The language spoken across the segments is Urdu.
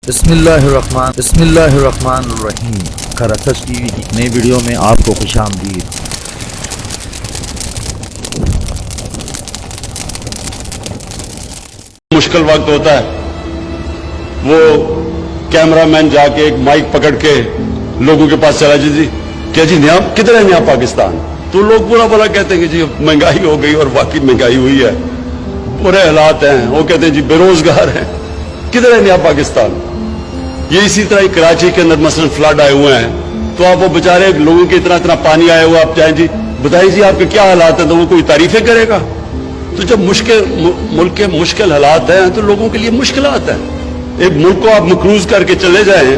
بسم اللہ الرحمن الرحیم خراسس ٹی وی کی نئی ویڈیو میں آپ کو خوش آمدید۔ مشکل وقت ہوتا ہے، وہ کیمرہ مین جا کے ایک مائک پکڑ کے لوگوں کے پاس چلا جی کیا جی نیا کدھر ہے نیا پاکستان؟ تو لوگ برا برا کہتے ہیں کہ جی مہنگائی ہو گئی، اور واقعی مہنگائی ہوئی ہے، برے حالات ہیں۔ وہ کہتے ہیں جی بے روزگار ہیں، کدھر ہے نیا پاکستان؟ یہ اسی طرح کراچی کے اندر مثلا فلڈ آئے ہوئے ہیں، تو آپ وہ بیچارے لوگوں کے اتنا پانی آیا ہوا، آپ جائیں جی بتائیں جی آپ کے کیا حالات ہیں، تو وہ کوئی تعریفیں کرے گا؟ تو جب ملک کے مشکل حالات ہیں تو لوگوں کے لیے مشکلات ہیں۔ ایک ملک کو آپ مقروض کر کے چلے جائیں،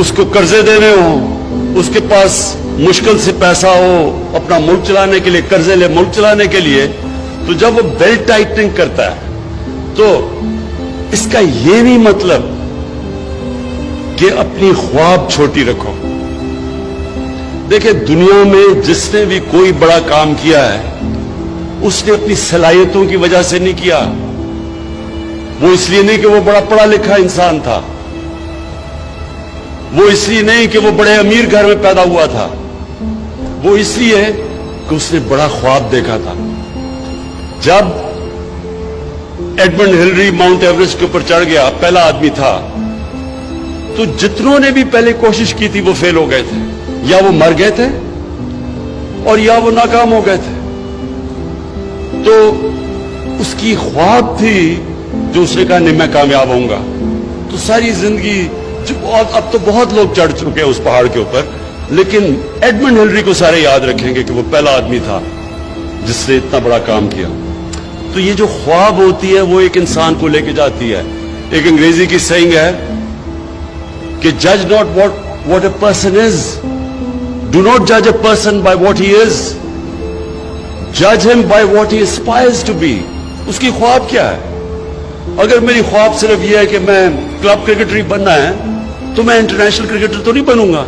اس کو قرضے دینے ہوں، اس کے پاس مشکل سے پیسہ ہو اپنا ملک چلانے کے لیے، قرضے لے ملک چلانے کے لیے، تو جب وہ بیلٹ ٹائٹنگ کرتا ہے تو اس کا یہ نہیں مطلب کہ اپنی خواب چھوٹی رکھو۔ دیکھیں دنیا میں جس نے بھی کوئی بڑا کام کیا ہے، اس نے اپنی صلاحیتوں کی وجہ سے نہیں کیا، وہ اس لیے نہیں کہ وہ بڑا پڑھا لکھا انسان تھا، وہ اس لیے نہیں کہ وہ بڑے امیر گھر میں پیدا ہوا تھا، وہ اس لیے کہ اس نے بڑا خواب دیکھا تھا۔ جب ایڈمنڈ ہلری ماؤنٹ ایوریسٹ کے اوپر چڑھ گیا، پہلا آدمی تھا، تو جتنوں نے بھی پہلے کوشش کی تھی وہ فیل ہو گئے تھے، یا وہ مر گئے تھے اور یا وہ ناکام ہو گئے تھے۔ تو اس کی خواب تھی جو اس نے کہا نہیں میں کامیاب ہوں گا، تو ساری زندگی اب تو بہت لوگ چڑھ چکے ہیں اس پہاڑ کے اوپر، لیکن ایڈمنڈ ہلری کو سارے یاد رکھیں گے کہ وہ پہلا آدمی تھا جس نے اتنا بڑا کام کیا۔ تو یہ جو خواب ہوتی ہے وہ ایک انسان کو لے کے جاتی ہے۔ ایک انگریزی کی سیئنگ ہے کہ جج not what a person is, do not جج a person by what he is, جج him by what he aspires to be. اس کی خواب کیا ہے؟ اگر میری خواب صرف یہ ہے کہ میں کلب کرکٹر ہی بننا ہے، تو میں انٹرنیشنل کرکٹر تو نہیں بنوں گا۔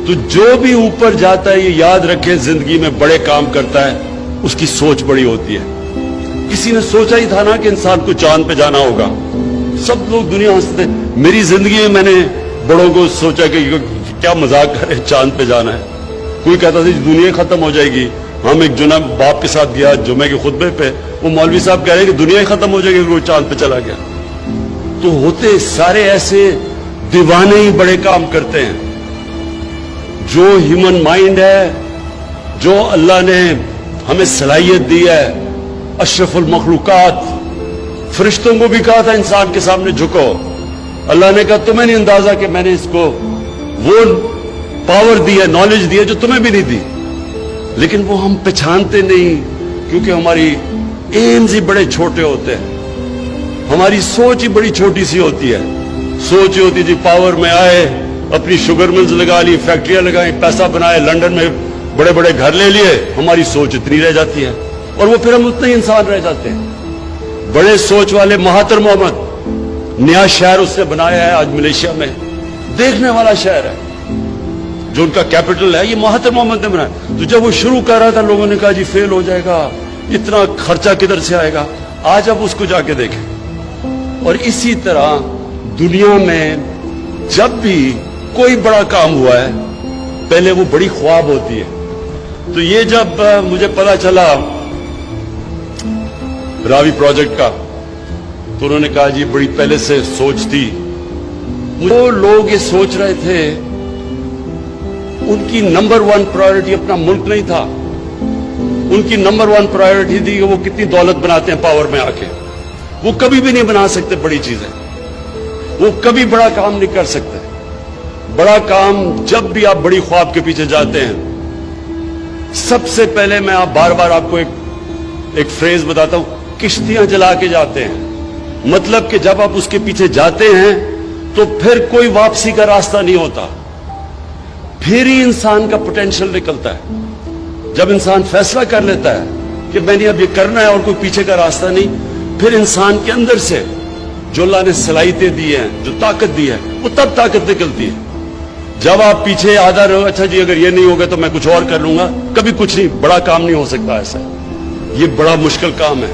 تو جو بھی اوپر جاتا ہے یہ یاد رکھے زندگی میں بڑے کام کرتا ہے، اس کی سوچ بڑی ہوتی ہے۔ کسی نے سوچا ہی تھا نا کہ انسان کو چاند پہ جانا ہوگا، سب لوگ دنیا ہنستے۔ میری زندگی میں میں نے بڑوں کو سوچا کہ کیا مذاق کرے چاند پہ جانا ہے۔ کوئی کہتا تھا دنیا ختم ہو جائے گی۔ ہم ایک جناب باپ کے ساتھ گیا جمعے کے خطبے پہ، وہ مولوی صاحب کہہ رہے ہیں کہ دنیا ہی ختم ہو جائے گی، وہ چاند پہ چلا گیا۔ تو ہوتے سارے ایسے دیوانے ہی بڑے کام کرتے ہیں۔ جو ہیومن مائنڈ ہے، جو اللہ نے ہمیں صلاحیت دی ہے، اشرف المخلوقات، فرشتوں کو بھی کہا تھا انسان کے سامنے جھکو، اللہ نے کہا تمہیں نہیں اندازہ کہ میں نے اس کو وہ پاور دی ہے، نالج دی ہے جو تمہیں بھی نہیں دی، لیکن وہ ہم پہچانتے نہیں کیونکہ ہماری ایمز ہی بڑے چھوٹے ہوتے ہیں، ہماری سوچ ہی بڑی چھوٹی سی ہوتی ہے۔ سوچ ہی ہوتی جی پاور میں آئے، اپنی شوگر ملز لگا لی، فیکٹریاں لگائیں، پیسہ بنائے، لنڈن میں بڑے بڑے گھر لے لیے، ہماری سوچ اتنی رہ جاتی ہے، اور وہ پھر ہم اتنے ہی انسان رہ جاتے ہیں۔ بڑے سوچ والے مہاتر محمد، نیا شہر اس نے بنایا ہے آج ملیشیا میں، دیکھنے والا شہر ہے، جو ان کا کیپٹل ہے، یہ مہاتر محمد نے بنایا۔ تو جب وہ شروع کر رہا تھا لوگوں نے کہا جی فیل ہو جائے گا، اتنا خرچہ کدھر سے آئے گا؟ آج اب اس کو جا کے دیکھیں۔ اور اسی طرح دنیا میں جب بھی کوئی بڑا کام ہوا ہے، پہلے وہ بڑی خواب ہوتی ہے۔ تو یہ جب مجھے پتا چلا راوی پروجیکٹ کا، تو انہوں نے کہا جی بڑی پہلے سے سوچ تھی۔ وہ لوگ یہ سوچ رہے تھے، ان کی نمبر 1 پرائیورٹی اپنا ملک نہیں تھا، ان کی نمبر 1 پرائیورٹی تھی کہ وہ کتنی دولت بناتے ہیں پاور میں آ کے۔ وہ کبھی بھی نہیں بنا سکتے بڑی چیزیں، وہ کبھی بڑا کام نہیں کر سکتے۔ بڑا کام جب بھی آپ بڑی خواب کے پیچھے جاتے ہیں، سب سے پہلے میں بار بار آپ کو ایک فریز بتاتا ہوں، کشتیاں جلا کے جاتے ہیں۔ مطلب کہ جب آپ اس کے پیچھے جاتے ہیں تو پھر کوئی واپسی کا راستہ نہیں ہوتا، پھر ہی انسان کا پوٹینشل نکلتا ہے۔ جب انسان فیصلہ کر لیتا ہے کہ میں نے اب یہ کرنا ہے اور کوئی پیچھے کا راستہ نہیں، پھر انسان کے اندر سے جو اللہ نے صلاحیتیں دی ہیں، جو طاقت دی ہے، وہ تب طاقت نکلتی ہے۔ جب آپ پیچھے آدھا رہو، اچھا جی اگر یہ نہیں ہوگا تو میں کچھ اور کر لوں گا، کبھی کچھ نہیں، بڑا کام نہیں ہو سکتا ایسا، یہ بڑا مشکل کام ہے۔